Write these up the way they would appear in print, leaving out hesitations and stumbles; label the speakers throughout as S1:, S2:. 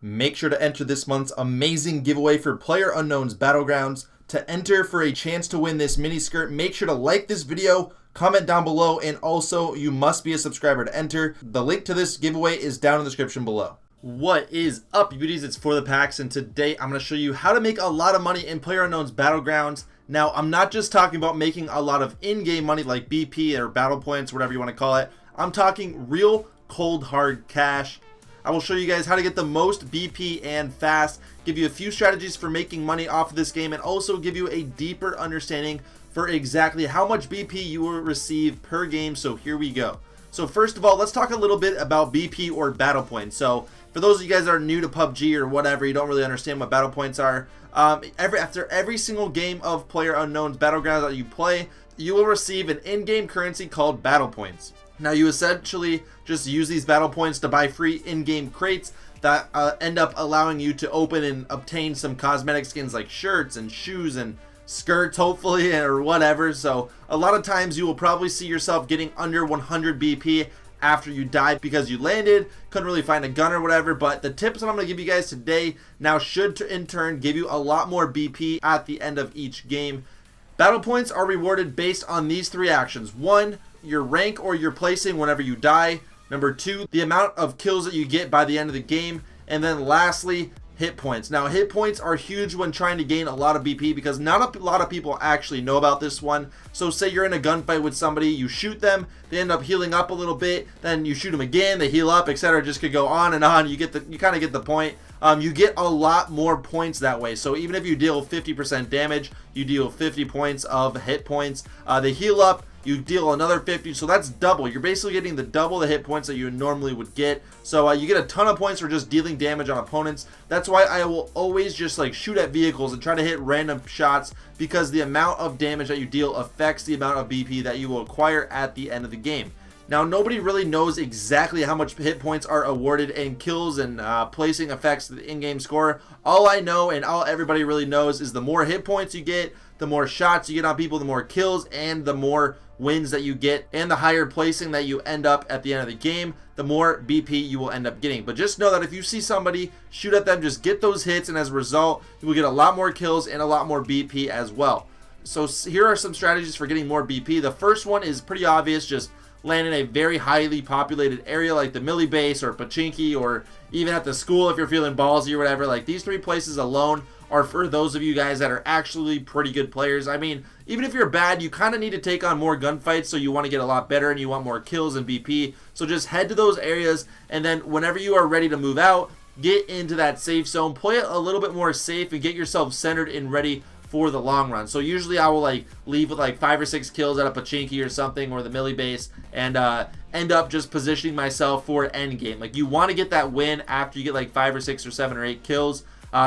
S1: Make sure to enter this month's amazing giveaway for PlayerUnknown's Battlegrounds. To enter for a chance to win this mini skirt, make sure to like this video, comment down below, and also you must be a subscriber to enter. The link to this giveaway is down in the description below. What is up, you beauties? It's For The Packs, and today I'm going to show you how to make a lot of money in PlayerUnknown's Battlegrounds. Now, I'm not just talking about making a lot of in-game money like BP or battle points, whatever you want to call it. I'm talking real cold hard cash. I will show you guys how to get the most BP and fast, give you a few strategies for making money off of this game, and also give you a deeper understanding for exactly how much BP you will receive per game. So here we go. So first of all, let's talk a little bit about BP or battle points. So for those of you guys that are new to PUBG or whatever, you don't really understand what battle points are, after every single game of PlayerUnknown's Battlegrounds that you play, you will receive an in-game currency called battle points. Now you essentially just use these battle points to buy free in-game crates that end up allowing you to open and obtain some cosmetic skins like shirts and shoes and skirts, hopefully, or whatever. So a lot of times you will probably see yourself getting under 100 BP after you die because you landed, couldn't really find a gun or whatever. But the tips that I'm going to give you guys today now should in turn give you a lot more BP at the end of each game. Battle points are rewarded based on these three actions. 1, your rank or your placing whenever you die. Number 2, the amount of kills that you get by the end of the game. And then lastly, hit points. Now, hit points are huge when trying to gain a lot of BP because not a lot of people actually know about this one. So say you're in a gunfight with somebody, you shoot them, they end up healing up a little bit, then you shoot them again, they heal up, etc. Just could go on and on. You kind of get the point. You get a lot more points that way. So even if you deal 50% damage, you deal 50 points of hit points. They heal up, you deal another 50, so that's double. You're basically getting the double the hit points that you normally would get. So you get a ton of points for just dealing damage on opponents. That's why I will always just like shoot at vehicles and try to hit random shots, because the amount of damage that you deal affects the amount of BP that you will acquire at the end of the game. Now, nobody really knows exactly how much hit points are awarded, and kills and placing affects the in-game score. All I know, and all everybody really knows, is the more hit points you get, the more shots you get on people, the more kills, and the more wins that you get, and the higher placing that you end up at the end of the game, the more BP you will end up getting. But just know that if you see somebody, shoot at them, just get those hits, and as a result, you will get a lot more kills and a lot more BP as well. So here are some strategies for getting more BP. The first one is pretty obvious. Just land in a very highly populated area like the Millie base or Pachinki, or even at the school if you're feeling ballsy or whatever. Like, these three places alone are for those of you guys that are actually pretty good players. I mean, even if you're bad, you kind of need to take on more gunfights, so you want to get a lot better and you want more kills and BP. So just head to those areas, and then whenever you are ready to move out, get into that safe zone, play it a little bit more safe, and get yourself centered and ready for the long run. So usually I will like leave with like 5 or 6 kills at a Pachinki or something, or the Millie base, and end up just positioning myself for end game. Like, you want to get that win after you get like 5 or 6 or 7 or 8 kills,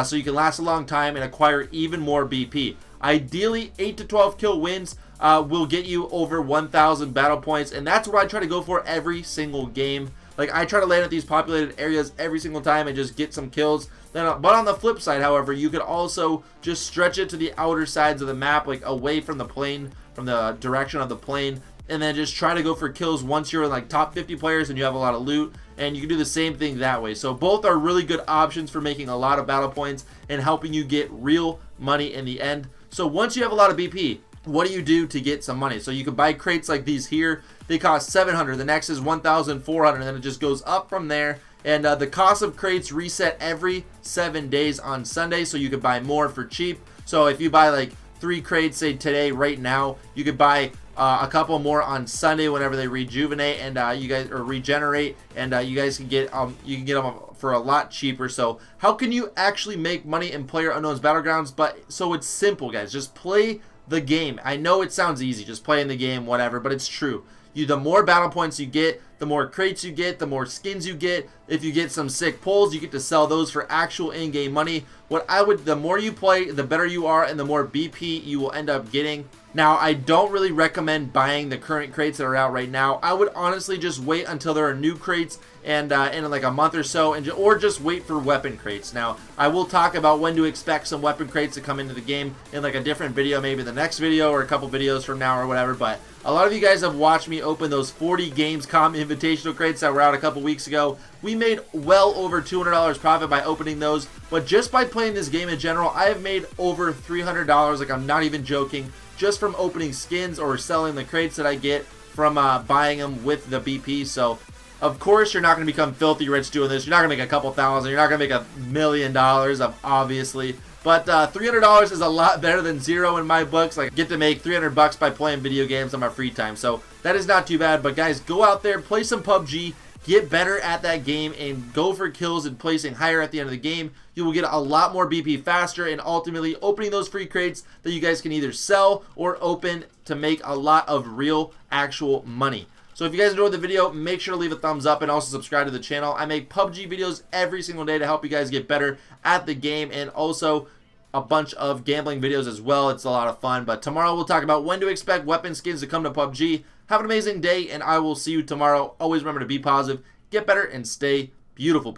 S1: so you can last a long time and acquire even more BP. Ideally, 8 to 12 kill wins will get you over 1,000 battle points, and that's what I try to go for every single game. Like, I try to land at these populated areas every single time and just get some kills. Then, but on the flip side, however, you could also just stretch it to the outer sides of the map, like away from the plane, from the direction of the plane, and then just try to go for kills once you're in like top 50 players and you have a lot of loot, and you can do the same thing that way. So both are really good options for making a lot of battle points and helping you get real money in the end. So once you have a lot of BP, what do you do to get some money? So you can buy crates like these here. They cost 700. The next is 1,400, and then it just goes up from there. And the cost of crates reset every 7 days on Sunday, so you could buy more for cheap. So if you buy like 3 crates, say today, right now, you could buy a couple more on Sunday whenever they rejuvenate and you guys or regenerate, and you guys can get them for a lot cheaper. So how can you actually make money in PlayerUnknown's Battlegrounds? But so it's simple, guys. Just play the game. I know it sounds easy, just playing the game, whatever, but it's true. The more battle points you get, the more crates you get, the more skins you get. If you get some sick pulls, you get to sell those for actual in-game money. The more you play, the better you are, and the more BP you will end up getting. Now, I don't really recommend buying the current crates that are out right now. I would honestly just wait until there are new crates, and in like a month or so, or just wait for weapon crates. Now, I will talk about when to expect some weapon crates to come into the game in like a different video, maybe the next video or a couple videos from now or whatever. But a lot of you guys have watched me open those 40 Gamescom invitational crates that were out a couple weeks ago. We made well over $200 profit by opening those, but just by playing this game in general, I have made over $300, like I'm not even joking, just from opening skins or selling the crates that I get from buying them with the BP. So of course you're not going to become filthy rich doing this. You're not going to make a couple thousand. You're not going to make $1 million, obviously. But $300 is a lot better than zero in my books. Like, I get to make $300 by playing video games on my free time. So that is not too bad. But guys, go out there, play some PUBG, get better at that game, and go for kills and placing higher at the end of the game. You will get a lot more BP faster, and ultimately opening those free crates that you guys can either sell or open to make a lot of real, actual money. So if you guys enjoyed the video, make sure to leave a thumbs up and also subscribe to the channel. I make PUBG videos every single day to help you guys get better at the game, and also a bunch of gambling videos as well. It's a lot of fun. But tomorrow we'll talk about when to expect weapon skins to come to PUBG. Have an amazing day, and I will see you tomorrow. Always remember to be positive, get better, and stay beautiful.